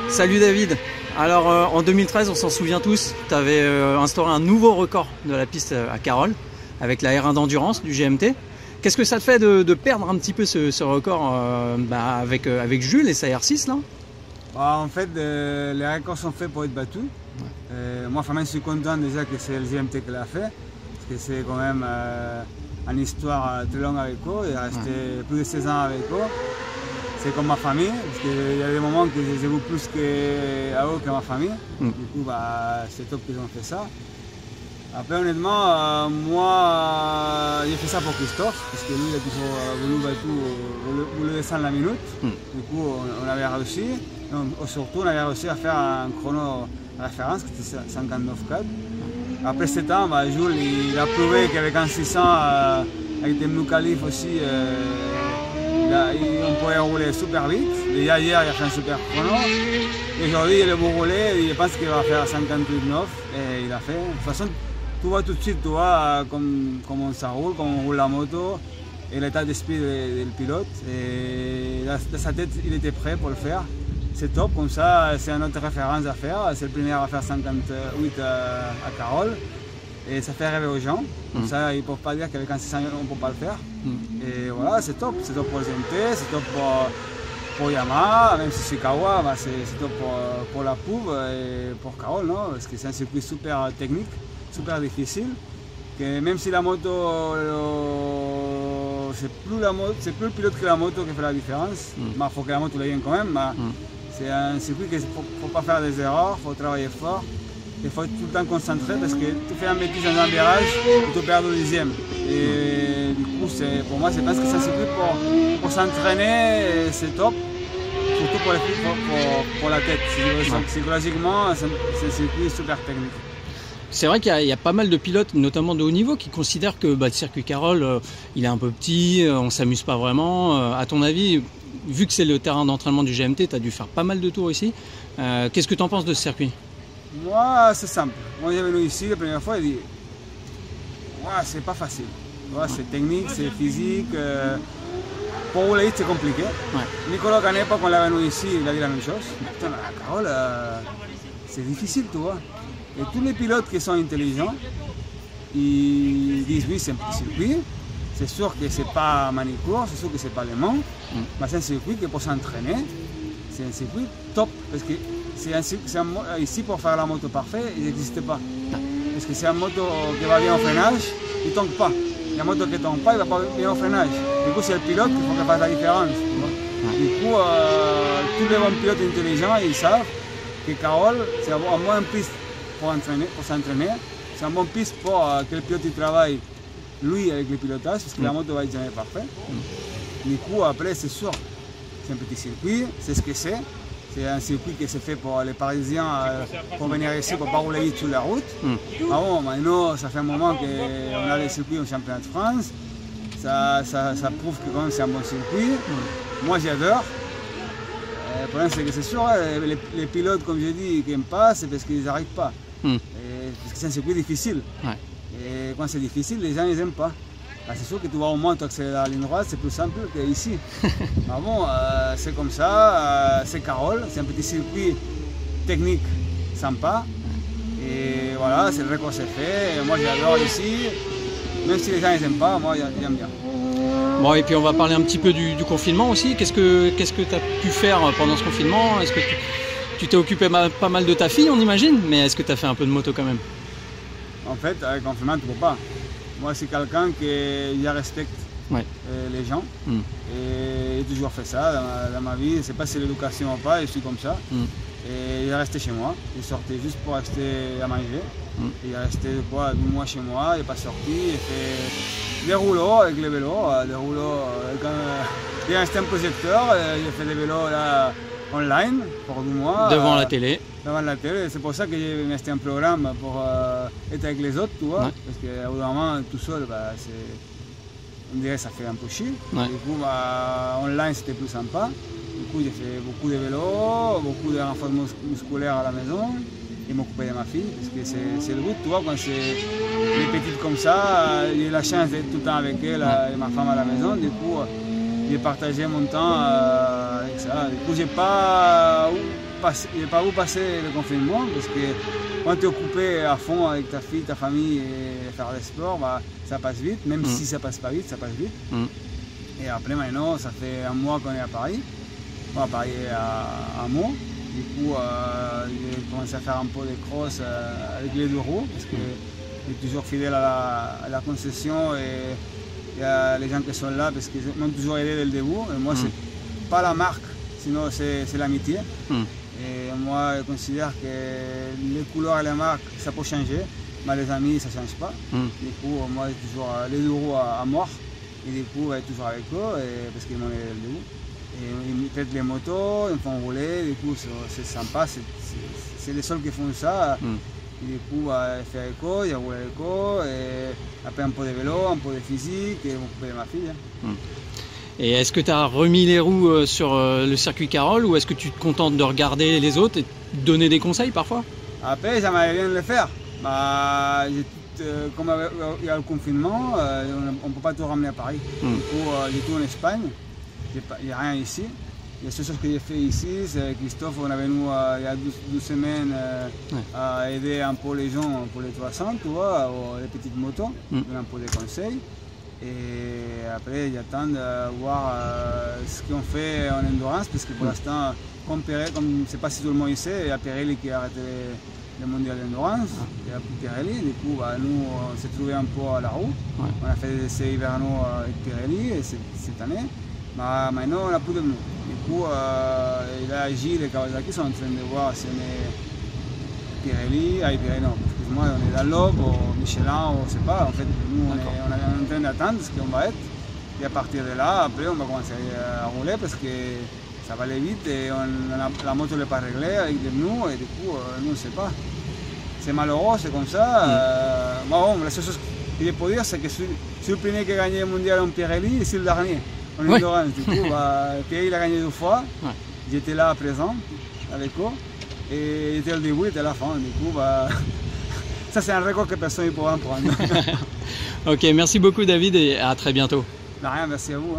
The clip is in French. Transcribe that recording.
Salut David. Alors en 2013, on s'en souvient tous, tu avais instauré un nouveau record de la piste à Carroll avec la R1 d'endurance du GMT. Qu'est-ce que ça te fait de perdre un petit peu ce record avec Jules et sa R6 là? En fait, les records sont faits pour être battus. Moi, vraiment, je suis content déjà que c'est le GMT qui l'a fait, parce que c'est quand même une histoire très longue avec eux. Il est resté plus de 16 ans avec eux. C'est comme ma famille, parce qu'il y a des moments que je joue plus à eux que ma famille. Du coup, c'est top qu'ils ont fait ça. Après, honnêtement, moi, j'ai fait ça pour Christophe, parce que lui, il a toujours voulu descendre la minute. Du coup, on avait réussi. Surtout, on avait réussi à faire un chrono référence, qui était 59,4. Après 7 ans, Jules, il a prouvé qu'avec un 600, avec des Moukalif aussi, on pouvait rouler super vite. Déjà hier, il a fait un super chrono. Aujourd'hui, il est beau rouler, il pense qu'il va faire 58,9 et il a fait. De toute façon, tu vois tout de suite, tu vois comment ça roule, comment on roule la moto et l'état d'esprit du pilote. Et dans sa tête, il était prêt pour le faire. C'est top, comme ça, c'est une autre référence à faire. C'est le premier à faire 58 à Carroll. Et ça fait rêver aux gens. Comme ça, ils ne peuvent pas dire qu'avec un 600, on ne peut pas le faire. Et voilà, c'est top. C'est top pour le GMT, c'est top pour Yamaha, même si c'est Kawa, c'est top pour la Pouve et pour Carroll, non? Parce que c'est un circuit super technique, super difficile. Que même si la moto, c'est plus le pilote que la moto qui fait la différence. Il faut que la moto l'aille quand même. C'est un circuit qu'il ne faut pas faire des erreurs, il faut travailler fort. Il faut être tout le temps concentré parce que tu fais un bêtise dans un virage, tu perds le dixième. Et du coup, pour moi, c'est parce que c'est un circuit pour s'entraîner, c'est top. Surtout pour la tête. Psychologiquement, c'est un circuit super technique. C'est vrai qu'il y a pas mal de pilotes, notamment de haut niveau, qui considèrent que le circuit Carroll, il est un peu petit, on ne s'amuse pas vraiment. À ton avis, vu que c'est le terrain d'entraînement du GMT, tu as dû faire pas mal de tours ici. Qu'est-ce que tu en penses de ce circuit? Moi, c'est simple. Moi, j'ai venu ici la première fois et dit c'est pas facile. C'est technique, c'est physique. Pour rouler, c'est compliqué. Nicolas Canepa, quand il est venu ici, il a dit la même chose. Putain, la Carroll, c'est difficile, tu vois. Et tous les pilotes qui sont intelligents, ils disent oui, c'est un petit circuit. C'est sûr que c'est pas Manicourt, c'est sûr que c'est pas Le Mans. Mais c'est un circuit qui pour s'entraîner, c'est un circuit top. Parce que ici, pour faire la moto parfaite, il n'existe pas. Parce que c'est une moto qui va bien au freinage, il ne tombe pas. La moto qui ne tombe pas, il ne va pas bien au freinage. Du coup, c'est le pilote qui faut qu'il fasse la différence. Du coup, tous les bons pilotes intelligents, ils savent que Carroll, c'est un bon piste pour s'entraîner. C'est un bon piste pour que le pilote il travaille, lui, avec le pilotage, parce que la moto va être jamais parfaite. Du coup, après, c'est sûr, c'est un petit circuit, c'est ce que c'est. C'est un circuit qui s'est fait pour les Parisiens pour venir ici pour ne pas rouler vite sur la route. Maintenant, ça fait un moment qu'on a les circuits au championnat de France. Ça prouve que quand même c'est un bon circuit. Moi, j'adore. Le problème, c'est que c'est sûr, les pilotes, comme je dis, qui n'aiment pas, c'est parce qu'ils n'arrivent pas. Parce que c'est un circuit difficile. Et quand c'est difficile, les gens ils n'aiment pas. C'est sûr que tu vas au moins accélérer à la ligne droite, c'est plus simple qu'ici. C'est comme ça, c'est Carroll, c'est un petit circuit technique sympa. Et voilà, c'est le record c'est fait. Et moi j'adore ici, même si les gens n'aiment pas, moi j'aime bien. Bon, et puis on va parler un petit peu du confinement aussi. Qu'est-ce que tu as pu faire pendant ce confinement? Est-ce que tu t'es occupé pas mal de ta fille, on imagine, mais est-ce que tu as fait un peu de moto quand même? En fait, avec le confinement, tu ne peux pas. Moi, c'est quelqu'un qui respecte les gens. Et j'ai toujours fait ça dans ma vie. Je ne sais pas si c'est l'éducation ou pas, je suis comme ça. Et il est resté chez moi. Il sortait juste pour rester à manger. Il est resté 2 mois chez moi, il n'est pas sorti. Il fait des rouleaux avec les vélos. Il est resté un projecteur. Il fait des vélos là, online pour 2 mois. Devant la télé. Devant la télé, c'est pour ça que j'ai mis un programme pour être avec les autres, tu vois. Parce qu'au bout d'un moment, tout seul, on dirait que ça fait un peu chier. Du coup, online, c'était plus sympa. Du coup, j'ai fait beaucoup de vélos, beaucoup de renforts musculaires à la maison. Et m'occuper de ma fille, parce que c'est le but, tu vois, quand c'est les petites comme ça, j'ai la chance d'être tout le temps avec elle et ma femme à la maison. Du coup, j'ai partagé mon temps avec ça. Du coup, j'ai pas par où passer le confinement, parce que quand tu es occupé à fond avec ta fille, ta famille et faire des sports, bah, ça passe vite, même si ça passe pas vite, ça passe vite. Et après maintenant, ça fait un mois qu'on est à Paris, à Paris à Meaux. Du coup, j'ai commencé à faire un peu de cross avec les 2 roues, parce que je suis toujours fidèle à la concession et il y a les gens qui sont là parce qu'ils m'ont toujours aidé dès le début. Et moi, c'est pas la marque, sinon c'est l'amitié. Et moi, je considère que les couleurs et les marques, ça peut changer, mais les amis, ça ne change pas. Du coup, moi, j'ai toujours les 2 roues à mort. Et du coup, je suis toujours avec eux parce qu'ils m'ont aidé dès le début. Et ils mettent les motos, ils me font rouler, du coup, c'est sympa. C'est les seuls qui font ça. Et du coup, je fais avec eux, je roule avec eux, et après un peu de vélo, un peu de physique, et m'occuper de ma fille. Et est-ce que tu as remis les roues sur le circuit Carroll ou est-ce que tu te contentes de regarder les autres et de donner des conseils parfois? Après, j'aimerais bien le faire. Bah, comme il y a le confinement, on ne peut pas tout ramener à Paris. Du coup, j'ai tout en Espagne, il n'y a rien ici. La seule chose que j'ai fait ici, c'est Christophe, on est venu il y a 12 semaines à aider un peu les gens pour les 300, tu vois, les petites motos, donner un peu de conseils. Et après, j'attends de voir ce qu'on fait en endurance, parce que pour l'instant, comme je ne sais pas si tout le monde sait, il y a Pirelli qui a arrêté le mondial d'endurance, il n'y a plus Pirelli. Du coup, bah, nous, on s'est trouvé un peu à la roue. On a fait des essais hivernaux avec Pirelli cette année. Mais maintenant, on n'a plus de nous. Du coup, là, Gilles et Kawasaki sont en train de voir si on est Pirelli, non, excuse-moi, on est dans l'Aube, ou Michelin, ou je sais pas. En fait, nous, on est en train d'attendre ce qu'on va être. Et à partir de là, après, on va commencer à rouler parce que ça va aller vite et la moto n'est pas réglée avec des pneus et du coup, nous, on ne sait pas. C'est malheureux, c'est comme ça. Bon, la seule chose que je peux dire, c'est que le premier qui a gagné le mondial en Pirelli, c'est le dernier. En endurance, du coup, Pirelli il a gagné 2 fois. J'étais là à présent avec eux. Et j'étais au début, j'étais à la fin. Du coup, ça c'est un record que personne ne pourra en prendre. Ok, merci beaucoup David et à très bientôt. De rien, merci à vous.